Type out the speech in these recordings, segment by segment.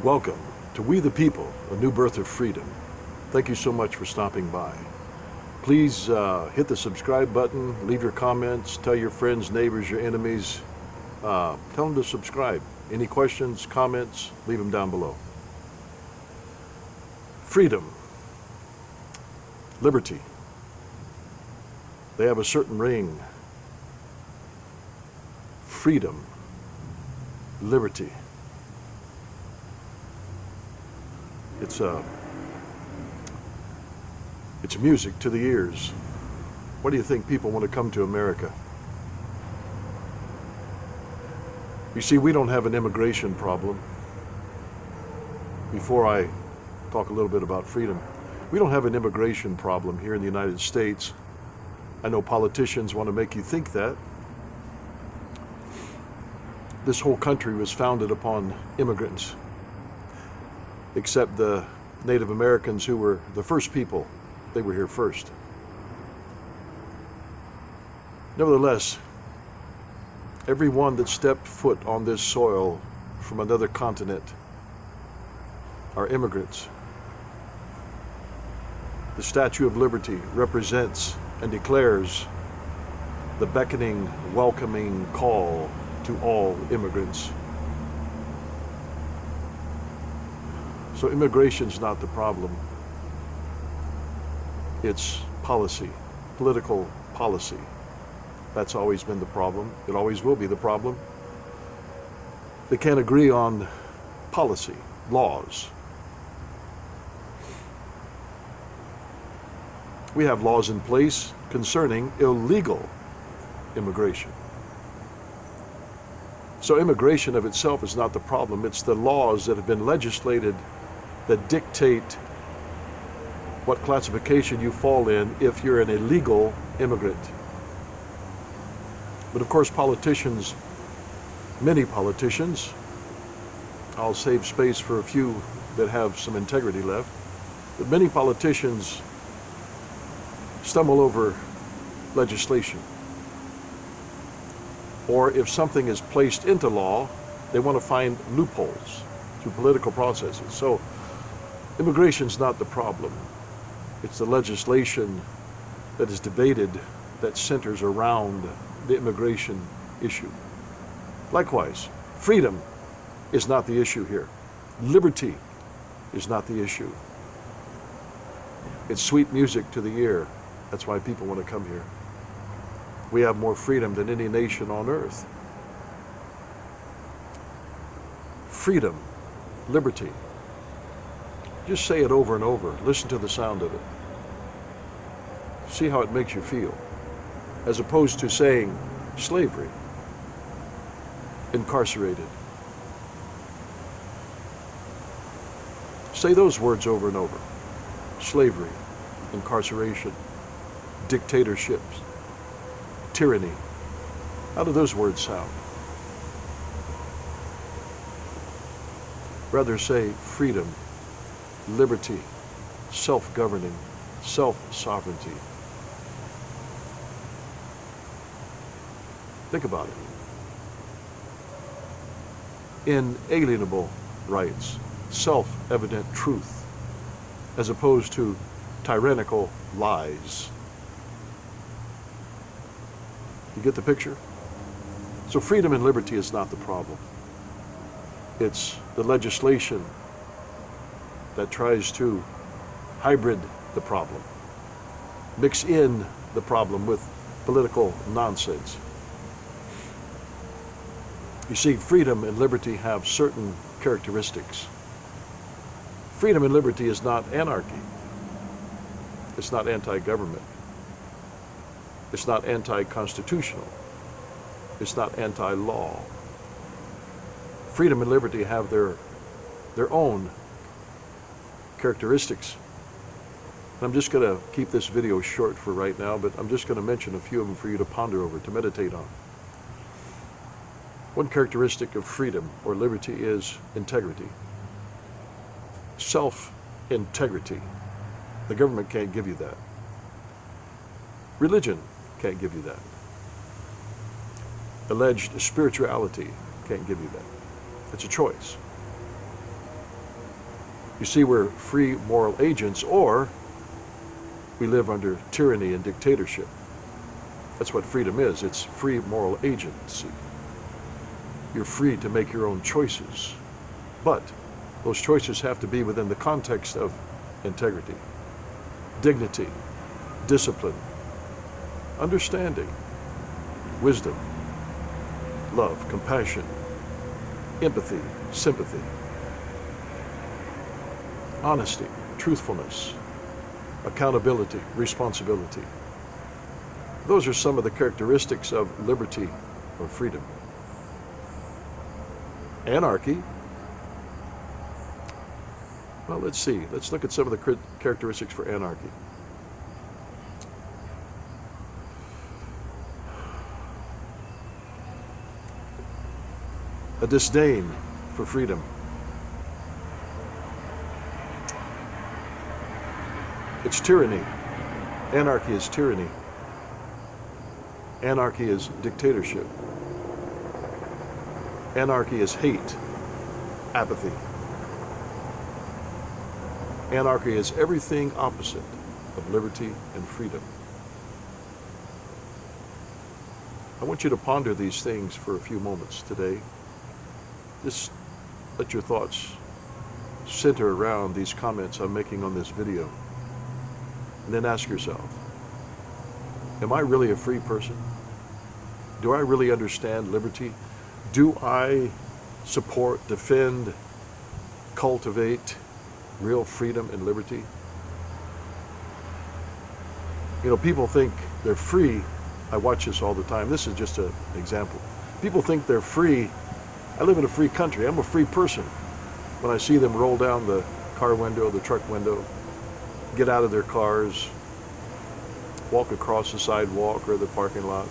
Welcome to We the People, a new birth of freedom. Thank you so much for stopping by. Please hit the subscribe button, leave your comments, tell your friends, neighbors, your enemies, tell them to subscribe. Any questions, comments, leave them down below. Freedom, liberty. They have a certain ring. Freedom, liberty. It's music to the ears. Why do you think people want to come to America? You see, we don't have an immigration problem. Before I talk a little bit about freedom, we don't have an immigration problem here in the United States. I know politicians want to make you think that. This whole country was founded upon immigrants, except the Native Americans, who were the first people. They were here first. Nevertheless, everyone that stepped foot on this soil from another continent are immigrants. The Statue of Liberty represents and declares the beckoning, welcoming call to all immigrants. So immigration's not the problem. It's policy, political policy. That's always been the problem. It always will be the problem. They can't agree on policy, laws. We have laws in place concerning illegal immigration. So immigration of itself is not the problem. It's the laws that have been legislated that dictate what classification you fall in if you're an illegal immigrant. But of course, politicians, many politicians, I'll save space for a few that have some integrity left, but many politicians stumble over legislation. Or if something is placed into law, they want to find loopholes through political processes. So immigration's not the problem. It's the legislation that is debated that centers around the immigration issue. Likewise, freedom is not the issue here. Liberty is not the issue. It's sweet music to the ear. That's why people want to come here. We have more freedom than any nation on earth. Freedom, liberty. Just say it over and over. Listen to the sound of it. See how it makes you feel. As opposed to saying slavery, incarcerated. Say those words over and over. Slavery, incarceration, dictatorships, tyranny. How do those words sound? Rather say freedom, liberty, self-governing, self-sovereignty. Think about it. Inalienable rights, self-evident truth, as opposed to tyrannical lies. You get the picture? So freedom and liberty is not the problem. It's the legislation that tries to hybrid the problem, mix in the problem with political nonsense. You see, freedom and liberty have certain characteristics. Freedom and liberty is not anarchy. It's not anti-government. It's not anti-constitutional. It's not anti-law. Freedom and liberty have their own characteristics. And I'm just going to keep this video short for right now, but I'm just going to mention a few of them for you to ponder over, to meditate on. One characteristic of freedom or liberty is integrity. Self-integrity. The government can't give you that. Religion can't give you that. Alleged spirituality can't give you that. It's a choice. You see, we're free moral agents, or we live under tyranny and dictatorship. That's what freedom is. It's free moral agency. You're free to make your own choices, but those choices have to be within the context of integrity, dignity, discipline, understanding, wisdom, love, compassion, empathy, sympathy, honesty, truthfulness, accountability, responsibility. Those are some of the characteristics of liberty or freedom. Anarchy. Well, let's see. Let's look at some of the characteristics for anarchy. A disdain for freedom. It's tyranny. Anarchy is tyranny. Anarchy is dictatorship. Anarchy is hate, apathy. Anarchy is everything opposite of liberty and freedom. I want you to ponder these things for a few moments today. Just let your thoughts center around these comments I'm making on this video. And then ask yourself, am I really a free person? Do I really understand liberty? Do I support, defend, cultivate real freedom and liberty? You know, people think they're free. I watch this all the time. This is just an example. People think they're free. I live in a free country. I'm a free person. When I see them roll down the car window, the truck window, get out of their cars, walk across the sidewalk or the parking lot,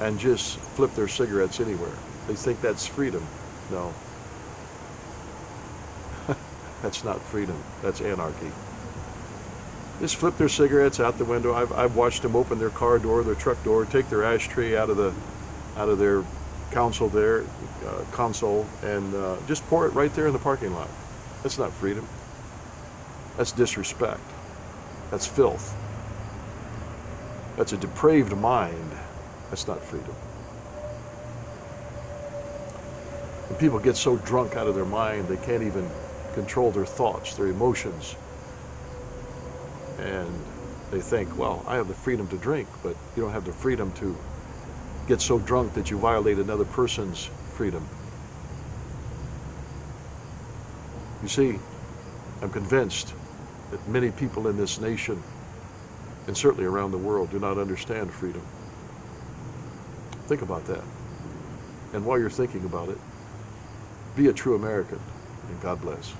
and just flip their cigarettes anywhere. They think that's freedom. No. That's not freedom. That's anarchy. Just flip their cigarettes out the window. I've watched them open their car door, their truck door, take their ashtray out of their console, and just pour it right there in the parking lot. That's not freedom. That's disrespect. That's filth. That's a depraved mind. That's not freedom. When people get so drunk out of their mind, they can't even control their thoughts, their emotions. And they think, well, I have the freedom to drink, but you don't have the freedom to get so drunk that you violate another person's freedom. You see, I'm convinced that many people in this nation, and certainly around the world, do not understand freedom. Think about that. And while you're thinking about it, be a true American, and God bless.